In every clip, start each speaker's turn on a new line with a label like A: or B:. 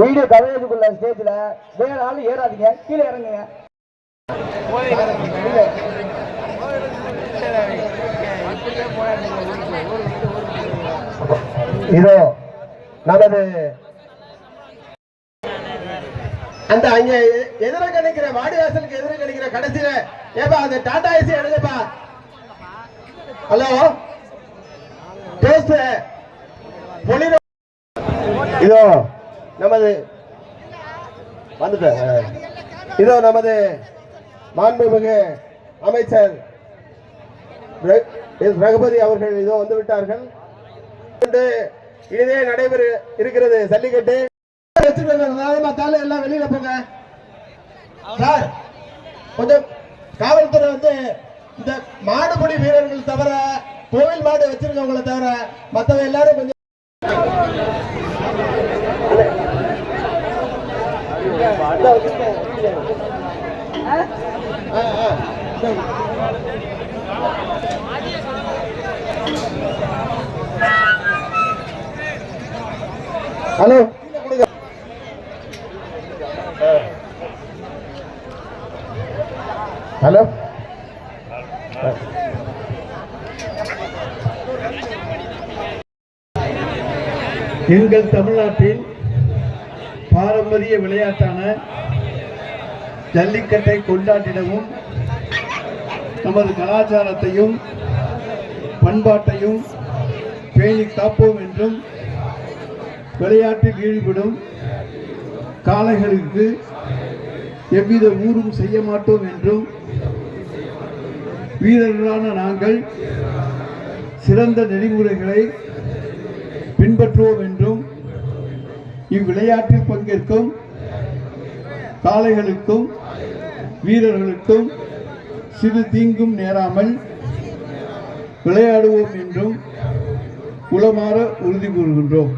A: Video கவரேஜுக்குள்ள ஸ்டேஜ்ல வேற ஆளு ஏறாதீங்க, கீழே இறங்குங்க. இதோ நமது அந்த அங்க எதிர கிடைக்கிற வாடிவாசலுக்கு எதிர கிடைக்கிற கடைசியில ஏப்பா அந்த டாடா ஏசி எடுங்கப்பா. ஹலோ டேஸ்ட் பொலிரோ இதோ நமது வந்துட்டேன். இதோ நமது மாண்புமிகு அமைச்சர் ரகுபதி அவர்கள் இதோ வந்து விட்டார்கள். இதே நடைபெற இருக்கிறது ஜல்லிக்கட்டு. எல்லாம் வெளியில போங்க சார். கொஞ்சம் காவல்துறை வந்து இந்த மாடுபிடி வீரர்கள் தவிர கோவில் மாடு வச்சிருக்கவங்களை தவிர மற்றவங்க எல்லாரும் கொஞ்சம் ஹலோ ஹலோ
B: எங்கள் தமிழ்நாட்டில் பாரம்பரிய விளையாட்டான ஜல்லிக்கட்டை கொண்டாடிடவும் நமது கலாச்சாரத்தையும் பண்பாட்டையும் பேணி காப்போம் என்றும் விளையாட்டில் ஈடுபடும் காளைகளுக்கு எவ்வித ஊரும் செய்ய மாட்டோம் என்றும் வீரர்களான நாங்கள் சிறந்த நெறிமுறைகளை பின்பற்றுவோம் என்றும் இவ்விளையாட்டில் பங்கேற்கும் காளைகளுக்கும் வீரர்களுக்கும் சிறு தீங்கும் நேராமல் விளையாடுவோம் என்றும் உளமாற உறுதி கூறுகின்றோம்.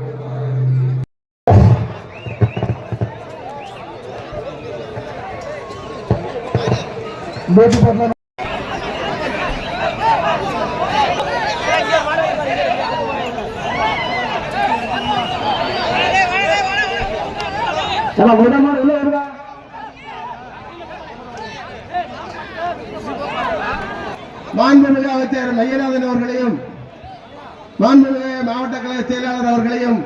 A: மாண்புமிகு அமைச்சர் மையநாதன் அவர்களையும் மாண்புமிகு மாவட்ட கழக செயலாளர் அவர்களையும்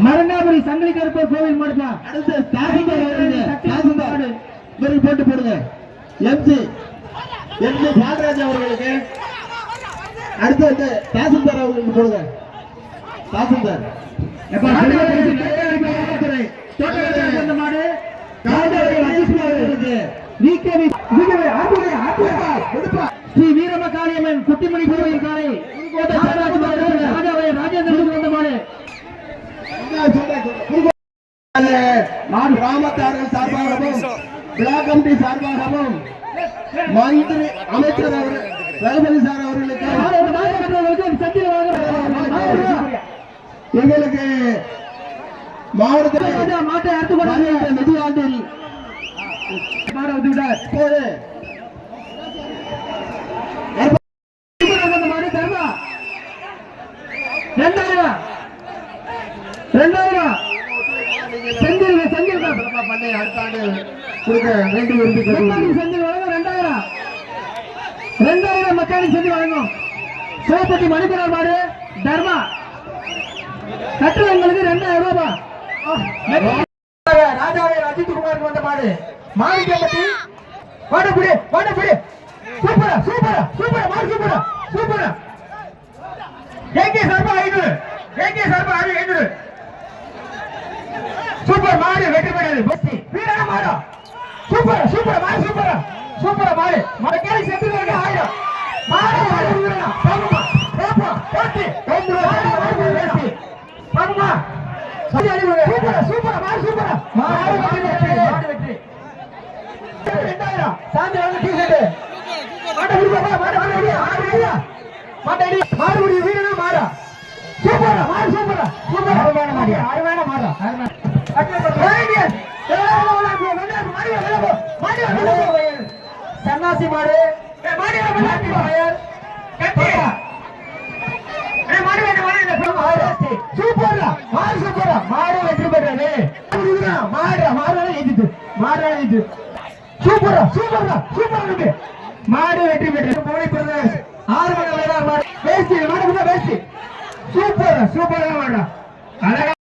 C: மரங்காபுரி சங்கிலி கருப்பர் கோவில் மாடுப்பா.
A: அடுத்து போட்டு போடுங்க. எம்ஜி பாலராஜ் அவர்களுக்கு அடுத்து வந்து தாசில்தார் அவர்களுக்கு போடுங்க. தாசில்தார்
C: ஸ்ரீ வீரமகாளியம்மன் குட்டிமணி கோவில் காலை ராஜேந்திரன் வந்த மாடு
A: கிராமத்தார்கள் சார்பாகவும் பிளாக் கமிட்டி சார்பாகவும் மந்திரி அமைச்சர் ரகுபதி சார் அவர்களுக்கு எங்களுக்கு மாவட்டத்தில்
C: மாட்டை அறுத்து நிதியாண்டில்
A: போது
C: மாடு தர்மா 2000 செந்தில்
A: பண்ணை அடுத்த ஆண்டு கொடுக்க வேண்டும் என்று
C: செந்தில் வழங்கும் 2000 மெக்கானிக் செஞ்சு வழங்கும். சிவப்பட்டி மணிக்குனர் மாடு தர்மா கட்டுறவங்களுக்கு 2000 ரூபாய்.
A: ராஜாவை அஜித்குமாருக்கு வந்த மாடு மாணிக்கப்பட்டி வாடப்பிடி சூப்பரா சூப்பரா சூப்பரா மாடு சூப்பரா சூப்பரா ஏகே சார்பா 500 சூப்பர் மாடு வெற்றி பெற்றது. வீரன மாடு சூப்பர் மாடு சூப்பரா மாடு மெக்கானிக் செந்தில் 1000 மாடு வீரனா பாப்பா போட்டி பாப்பா சூப்பரா மாடு வெற்றி 2000 சாந்தி வந்து டீ-ஷர்ட் மாடு வீரனா மாடு சூப்பரா சூப்பரா அருமையான மாடு அருமையான மாடு சன்னாசி மாடு சூப்பரா மாடு சூப்பரா மாடு வெற்றி பெற்றது மாடு சூப்பரா சூப்பரா சூப்பரா மாடு வெற்றி பெற்றது மோடி பிரதேஷ் 6 மணி நேரம் மாடு பேசி மாடு பேசி சூப்பரா சூப்பரா மாடு அழகா